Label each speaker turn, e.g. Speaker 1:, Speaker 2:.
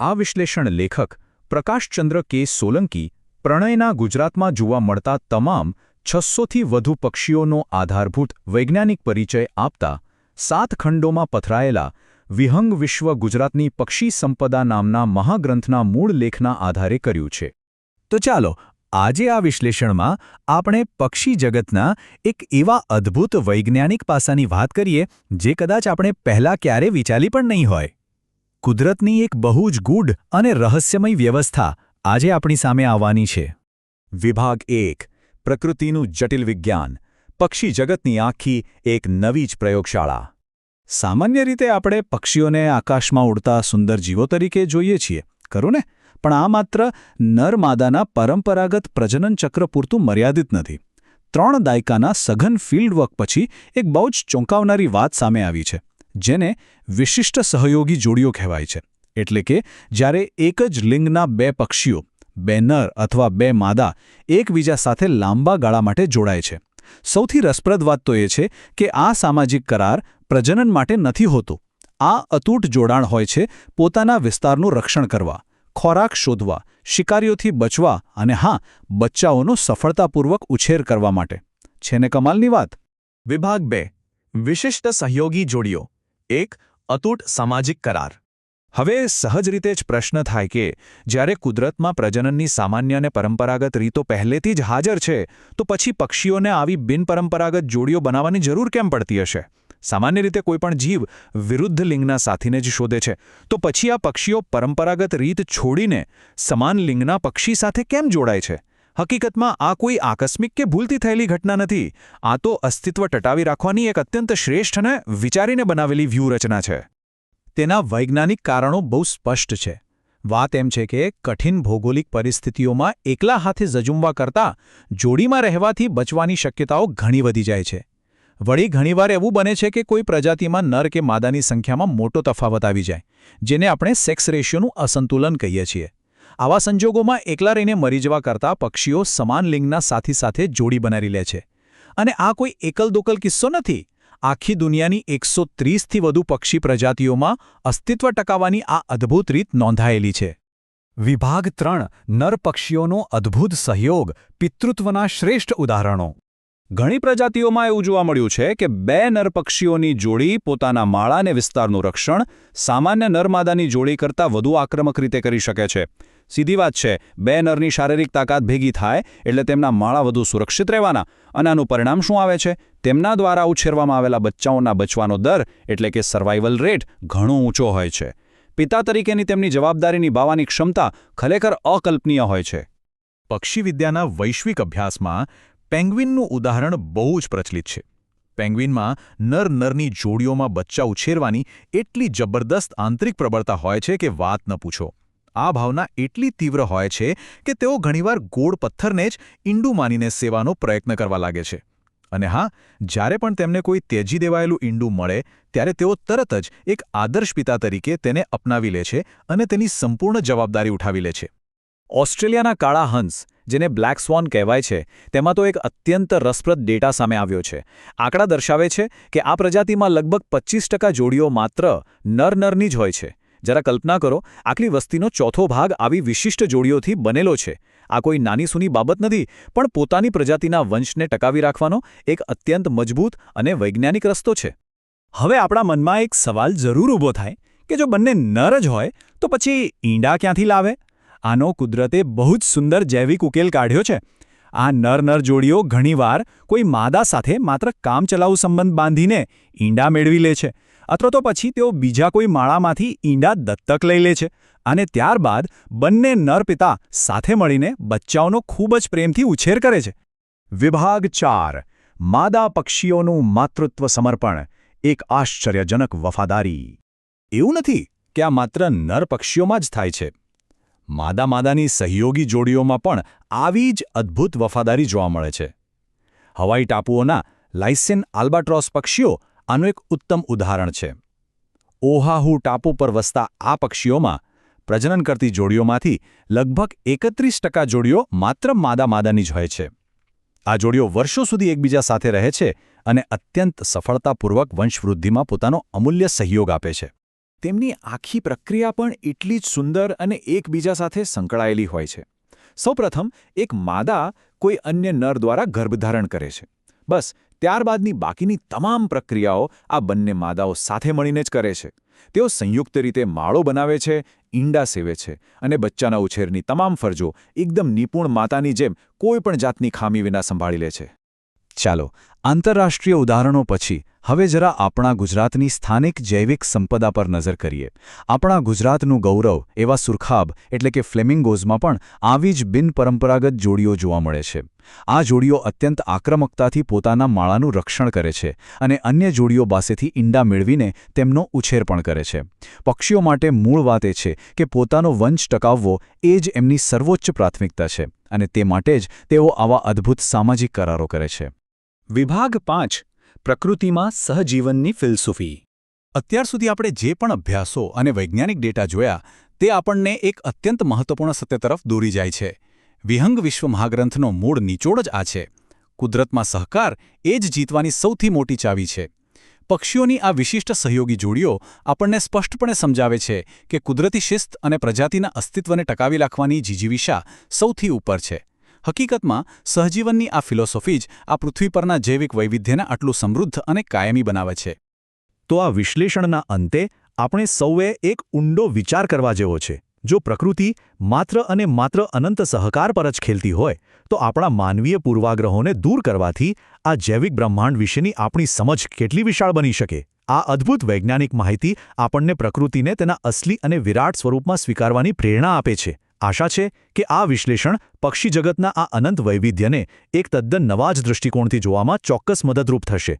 Speaker 1: આ વિશ્લેષણ લેખક પ્રકાશચંદ્ર કે સોલંકી પ્રણયના ગુજરાતમાં જોવા મળતા તમામ 600થી વધુ પક્ષીઓનો આધારભૂત વૈજ્ઞાનિક પરિચય આપતા 7 ખંડોમાં પથરાયેલા વિહંગ વિશ્વ ગુજરાતની પક્ષી સંપદા નામના મહાગ્રંથના મૂળ લેખના આધારે કર્યું છે. તો ચાલો આજે આ વિશ્લેષણમાં આપણે પક્ષી જગતના એક એવા અદ્ભુત વૈજ્ઞાનિક પાસાની વાત કરીએ જે કદાચ આપણે પહેલાં ક્યારે વિચારી પણ નહીં હોય. કુદરતની એક બહુ જ ગૂઢ અને રહસ્યમય વ્યવસ્થા આજે આપણી સામે આવવાની છે. વિભાગ 1 પ્રકૃતિનું જટિલ વિજ્ઞાન. પક્ષી જગતની આખી એક નવી જ પ્રયોગશાળા. સામાન્ય રીતે આપણે પક્ષીઓને આકાશમાં ઉડતા સુંદર જીવો તરીકે જોઈએ છીએ, ખરું ને? પણ આ માત્ર નર-માદાના પરંપરાગત પ્રજનન ચક્ર પૂરતું મર્યાદિત નથી. 3 દાયકાના સઘન ફિલ્ડવર્ક પછી એક બહુ જ ચોંકાવનારી વાત સામે આવી છે, જેને વિશિષ્ટ સહયોગી જોડીઓ કહેવાય છે. એટલે કે જ્યારે એક જ લિંગના 2 પક્ષીઓ, 2 નર અથવા 2 માદા એકબીજા સાથે લાંબા ગાળા માટે જોડાય છે. સૌથી રસપ્રદ વાત તો એ છે કે આ સામાજિક કરાર પ્રજનન માટે નથી હોતો. આ અતૂટ જોડાણ હોય છે પોતાના વિસ્તારનું રક્ષણ કરવા, ખોરાક શોધવા, શિકારીઓથી બચવા અને હા, બચ્ચાઓનો સફળતાપૂર્વક ઉછેર કરવા માટે. છે ને કમાલની વાત? વિભાગ 2 વિશિષ્ટ સહયોગી જોડીઓ. 1 અતૂટ સામાજિક કરાર. હવે સહજ રીતે જ પ્રશ્ન થાય કે જ્યારે કુદરતમાં પ્રજનનની સામાન્ય અને પરંપરાગત રીતો પહેલેથી જ હાજર છે, તો પછી પક્ષીઓને આવી બિનપરંપરાગત જોડીઓ બનાવવાની જરૂર કેમ પડતી હશે? સામાન્ય રીતે કોઈપણ જીવ વિરુદ્ધ લિંગના સાથીને જ શોધે છે, તો પછી આ પક્ષીઓ પરંપરાગત રીત છોડીને સમાન લિંગના પક્ષી સાથે કેમ જોડાય છે? હકીકતમાં આ કોઈ આકસ્મિક કે ભૂલથી થયેલી ઘટના નથી. આ તો અસ્તિત્વ ટટાવી રાખવાની એક અત્યંત શ્રેષ્ઠ અને વિચારીને બનાવેલી વ્યૂહરચના છે. તેના વૈજ્ઞાનિક કારણો બહુ સ્પષ્ટ છે. વાત એમ છે કે કઠિન ભૌગોલિક પરિસ્થિતિઓમાં એકલા હાથે ઝઝૂમવા કરતાં જોડીમાં રહેવાથી બચવાની શક્યતાઓ ઘણી વધી જાય છે. વળી ઘણીવાર એવું બને છે કે કોઈ પ્રજાતિમાં નર કે માદાની સંખ્યામાં મોટો તફાવત આવી જાય, જેને આપણે સેક્સ રેશિયોનું અસંતુલન કહીએ છીએ. આવા સંજોગોમાં એકલા રહીને મરી જવા કરતાં પક્ષીઓ સમાન લિંગના સાથી સાથે જોડી બનાવી લે છે. અને આ કોઈ એકલ-દોકલ કિસ્સો નથી. આખી દુનિયાની 130થી વધુ પક્ષી પ્રજાતિઓમાં અસ્તિત્વ ટકાવવાની આ અદ્ભુત રીત નોંધાયેલી છે. વિભાગ 3 નર પક્ષીઓનો અદ્ભુત સહયોગ. પિતૃત્વના શ્રેષ્ઠ ઉદાહરણો. ઘણી પ્રજાતિઓમાં એવું જોવા મળ્યું છે કે 2 નર પક્ષીઓની જોડી પોતાના માળા અને વિસ્તારનું રક્ષણ સામાન્ય નર-માદાની જોડી કરતાં વધુ આક્રમક રીતે કરી શકે છે. સીધી વાત છે, 2 નરની શારીરિક તાકાત ભેગી થાય એટલે તેમના માળા વધુ સુરક્ષિત રહેવાના. અને આનું પરિણામ શું આવે છે? તેમના દ્વારા ઉછેરવામાં આવેલા બચ્ચાઓના બચવાનો દર એટલે કે સર્વાઇવલ રેટ ઘણો ઊંચો હોય છે. પિતા તરીકેની તેમની જવાબદારી નિભાવવાની ક્ષમતા ખરેખર અકલ્પનીય હોય છે. પક્ષીવિદ્યાના વૈશ્વિક અભ્યાસમાં પેંગ્વિનનું ઉદાહરણ બહુ જ પ્રચલિત છે. પેંગ્વિનમાં નર-નરની જોડીઓમાં બચ્ચા ઉછેરવાની એટલી જબરદસ્ત આંતરિક પ્રબળતા હોય છે કે વાત ન પૂછો. આ ભાવના એટલી તીવ્ર હોય છે કે તેઓ ઘણીવાર ગોળ પથ્થરને જ ઈંડું માનીને સેવાનો પ્રયત્ન કરવા લાગે છે. અને હા, જ્યારે પણ તેમને કોઈ ત્યજી દેવાયેલું ઈંડું મળે ત્યારે તેઓ તરત જ એક આદર્શ પિતા તરીકે તેને અપનાવી લે છે અને તેની સંપૂર્ણ જવાબદારી ઉઠાવી લે છે. ઓસ્ટ્રેલિયાના કાળા હંસ, જેને બ્લેક સ્વાન કહેવાય છે, તેમાં તો એક અત્યંત રસપ્રદ ડેટા સામે આવ્યો છે. આંકડા દર્શાવે છે કે આ પ્રજાતિમાં લગભગ 25% જોડીઓ માત્ર નર-નરની જ હોય છે. જરા કલ્પના કરો, આટલી વસ્તીનો ચોથો ભાગ આવી વિશિષ્ટ જોડીઓથી બનેલો છે. આ કોઈ નાની સૂની બાબત નથી, પણ પોતાની પ્રજાતિના વંશને ટકાવી રાખવાનો એક અત્યંત મજબૂત અને વૈજ્ઞાનિક રસ્તો છે. હવે આપણા મનમાં એક સવાલ જરૂર ઊભો થાય કે જો બંને નર જ હોય તો પછી ઈંડા ક્યાંથી લાવે? આનો કુદરતે બહુ જ સુંદર જૈવિક ઉકેલ કાઢ્યો છે. આ નર-નર જોડીઓ ઘણીવાર કોઈ માદા સાથે માત્ર કામચલાઉ સંબંધ બાંધીને ઈંડા મેળવી લે છે, અથવા તો પછી તેઓ બીજા કોઈ માળામાંથી ઈંડા દત્તક લઈ લે છે અને ત્યારબાદ બંને નર પિતા સાથે મળીને બચ્ચાઓનો ખૂબ જ પ્રેમથી ઉછેર કરે છે. વિભાગ 4 માદા પક્ષીઓનું માતૃત્વ સમર્પણ. એક આશ્ચર્યજનક વફાદારી. એવું નથી કે આ માત્ર નર પક્ષીઓમાં જ થાય છે. માદા-માદાની સહયોગી જોડીઓમાં પણ આવી જ અદ્ભુત વફાદારી જોવા મળે છે. હવાઈ ટાપુઓના લાઇસેન આલ્બાટ્રોસ પક્ષીઓ આનું એક ઉત્તમ ઉદાહરણ છે. ઓહાહુ ટાપુ પર વસતા આ પક્ષીઓમાં પ્રજનન કરતી જોડીઓમાંથી લગભગ 31% જોડીઓ માત્ર માદા-માદાની જ હોય છે. આ જોડીઓ વર્ષો સુધી એકબીજા સાથે રહે છે અને અત્યંત સફળતાપૂર્વક વંશવૃદ્ધિમાં પોતાનો અમૂલ્ય સહયોગ આપે છે.
Speaker 2: તેમની આખી પ્રક્રિયા પણ એટલી જ સુંદર અને એકબીજા સાથે સંકળાયેલી હોય છે. સૌપ્રથમ એક માદા કોઈ અન્ય નર દ્વારા ગર્ભધારણ કરે છે. બસ ત્યારબાદની બાકીની તમામ પ્રક્રિયાઓ આ બંને માદાઓ સાથે મળીને જ કરે છે. તેઓ સંયુક્ત રીતે માળો બનાવે છે, ઈંડા સેવે છે અને બચ્ચાના ઉછેરની તમામ ફરજો એકદમ નિપુણ માતાની જેમ કોઈપણ જાતની ખામી વિના સંભાળી લે છે.
Speaker 1: ચાલો, આંતરરાષ્ટ્રીય ઉદાહરણો પછી હવે જરા આપણા ગુજરાતની સ્થાનિક જૈવિક સંપદા પર નજર કરીએ. આપણા ગુજરાતનું ગૌરવ એવા સુરખાબ એટલે કે ફ્લેમિંગોઝમાં પણ આવી જ બિનપરંપરાગત જોડીઓ જોવા મળે છે. આ જોડીઓ અત્યંત આક્રમકતાથી પોતાના માળાનું રક્ષણ કરે છે અને અન્ય જોડીઓ પાસેથી ઈંડા મેળવીને તેમનો ઉછેર પણ કરે છે. પક્ષીઓ માટે મૂળ વાત એ છે કે પોતાનો વંશ ટકાવવો એ જ એમની સર્વોચ્ચ પ્રાથમિકતા છે અને તે માટે જ તેઓ આવા અદ્ભુત સામાજિક કરારો કરે છે.
Speaker 2: વિભાગ 5 પ્રકૃતિમાં સહજીવનની ફિલસૂફી.
Speaker 1: અત્યાર સુધી આપણે જે પણ અભ્યાસો અને વૈજ્ઞાનિક ડેટા જોયા તે આપણને એક અત્યંત મહત્વપૂર્ણ સત્ય તરફ દોરી જાય છે. વિહંગ વિશ્વ મહાગ્રંથનો મૂળ નિચોડ જ આ છે. કુદરતમાં સહકાર એ જ જીતવાની સૌથી મોટી ચાવી છે. પક્ષીઓની આ વિશિષ્ટ સહયોગી જોડીઓ આપણને સ્પષ્ટપણે સમજાવે છે કે કુદરતી શિસ્ત અને પ્રજાતિના અસ્તિત્વને ટકાવી રાખવાની જીજીવિષા સૌથી ઉપર છે. હકીકતમાં સહજીવનની આ ફિલોસોફી જ આ પૃથ્વી પરના જૈવિક વૈવિધ્યને આટલું સમૃદ્ધ અને કાયમી બનાવે છે.
Speaker 3: તો આ વિશ્લેષણના અંતે આપણે સૌએ એક ઊંડો વિચાર કરવા જેવો છે. જો પ્રકૃતિ માત્ર અને માત્ર અનંત સહકાર પર જ ખેલતી હોય તો આપણા માનવીય પૂર્વાગ્રહોને દૂર કરવાથી આ જૈવિક બ્રહ્માંડ વિશેની આપણી સમજ કેટલી વિશાળ બની શકે. આ અદ્ભુત વૈજ્ઞાનિક માહિતી આપણને પ્રકૃતિને તેના અસલી અને વિરાટ સ્વરૂપમાં સ્વીકારવાની પ્રેરણા આપે છે. આશા છે કે આ વિશ્લેષણ પક્ષી જગતના આ અનંત વૈવિધ્યને એક તદ્દન નવા જ દૃષ્ટિકોણથી જોવામાં ચોક્કસ મદદરૂપ થશે.